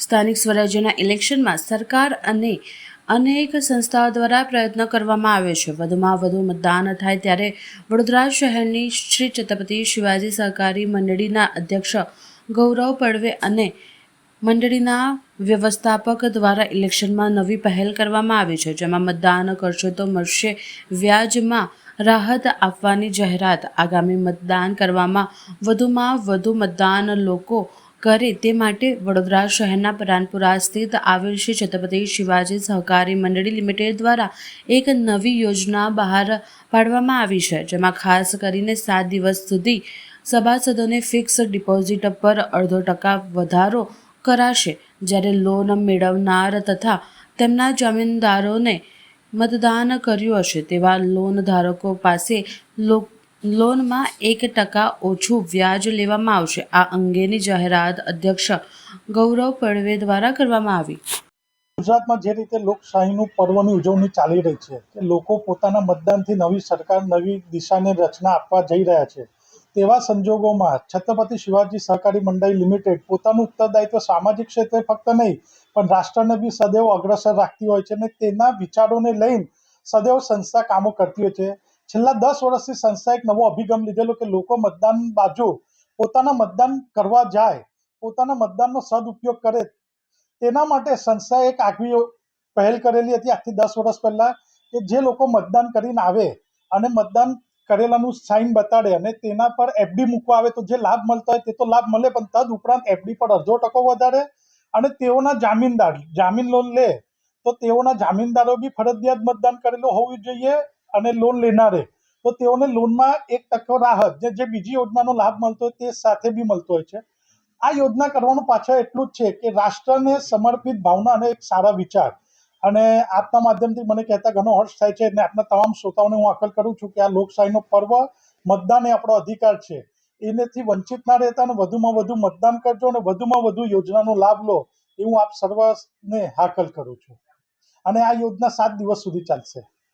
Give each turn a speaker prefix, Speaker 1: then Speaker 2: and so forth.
Speaker 1: સ્થાનિક સ્વરાજ્યના ઇલેક્શનમાં સરકાર અને અનેક સંસ્થાઓ દ્વારા પ્રયત્ન કરવામાં આવે છે. વધુમાં વધુ મતદાન થાય ત્યારે વડોદરા શહેરની શ્રી છત્રપતિ શિવાજી સહકારી મંડળીના અધ્યક્ષ ગૌરવ પડવે અને મંડળીના વ્યવસ્થાપક દ્વારા ઇલેક્શનમાં નવી પહેલ કરવામાં આવી છે, જેમાં મતદાન કરશો તો મળશે વ્યાજમાં રાહત આપવાની જાહેરાત. આગામી મતદાન કરવામાં વધુમાં વધુ મતદાન લોકો કરે તે માટે વડોદરા શહેરના પરાનપુરા સ્થિત આવેલ શ્રી છત્રપતિ શિવાજી સહકારી મંડળી લિમિટેડ દ્વારા એક નવી યોજના બહાર પાડવામાં આવી છે, જેમાં ખાસ કરીને 7 દિવસ સુધી સભાસદોને ફિક્સ ડિપોઝિટ પર 0.5% વધારો કરાશે, જ્યારે લોન મેળવનાર તથા તેમના જામીનદારોને મતદાન કર્યું હશે તેવા લોન ધારકો પાસે લોનમાં 1% ઓછું વ્યાજ લેવામાં આવશે. આ અંગેની જાહેરાત અધ્યક્ષ ગૌરવ પડવે દ્વારા કરવામાં આવી.
Speaker 2: ગુજરાતમાં જે રીતે લોકશાહીનું પર્વની ઉજવણી ચાલી રહી છે કે લોકો પોતાના મતદાનથી નવી સરકાર, નવી દિશાને રચના આપવા જઈ રહ્યા છે, તેવા સંજોગોમાં છત્રપતિ શિવાજી સહકારી મંડળી લિમિટેડ પોતાનું ઉત્તરદાયિત્વ સામાજિક ક્ષેત્રે ફક્ત નહીં પણ રાષ્ટ્રને બી સદૈવ અગ્રસર રાખતી હોય છે અને તેના વિચારોને લઈને સદૈવ સંસ્થા કામો કરતી હોય છે. છેલ્લા 10 વર્ષથી સંસ્થાએ એક નવો અભિગમ લીધેલો કે લોકો મતદાન બાજુ પોતાના મતદાન કરવા જાય, પોતાના મતદાનનો સદઉપયોગ કરે, તેના માટે સંસ્થાએ એક આગવી પહેલ કરેલી હતી આજથી 10 વર્ષ પહેલાં કે જે લોકો મતદાન કરીને આવે અને મતદાન કરેલાનું સાઇન બતાડે અને તેના પર એફડી મૂકવા આવે તો જે લાભ મળતો હોય તે તો લાભ મળે, પણ તદ ઉપરાંત એફડી પર 0.5% વધારે અને તેઓના જામીન લોન લે તો તેઓના જામીનદારો બી ફરજિયાત મતદાન કરેલું હોવું જોઈએ અને લોન લેનારે તો તેઓને લોનમાં 1% રાહત જે બીજી યોજનાનો લાભ મળતો હોય તે સાથે બી મળતો હોય છે. આ યોજના કરવાનું પાછળ એટલું જ છે કે રાષ્ટ્રને સમર્પિત ભાવના અને એક સારા વિચાર, અને આપના માધ્યમથી મને કહેતા ઘણો હર્ષ થાય છે અને આપના તમામ શ્રોતાઓને હું અપીલ કરું છું કે આ લોકશાહીનો પર્વ, મતદાન એ આપણો અધિકાર છે, એનાથી વંચિત ના રહેતા અને વધુમાં વધુ મતદાન કરજો અને વધુમાં વધુ યોજનાનો લાભ લો એ હું આપ સર્વને હાકલ કરું છું. અને આ યોજના 7 દિવસ સુધી ચાલશે.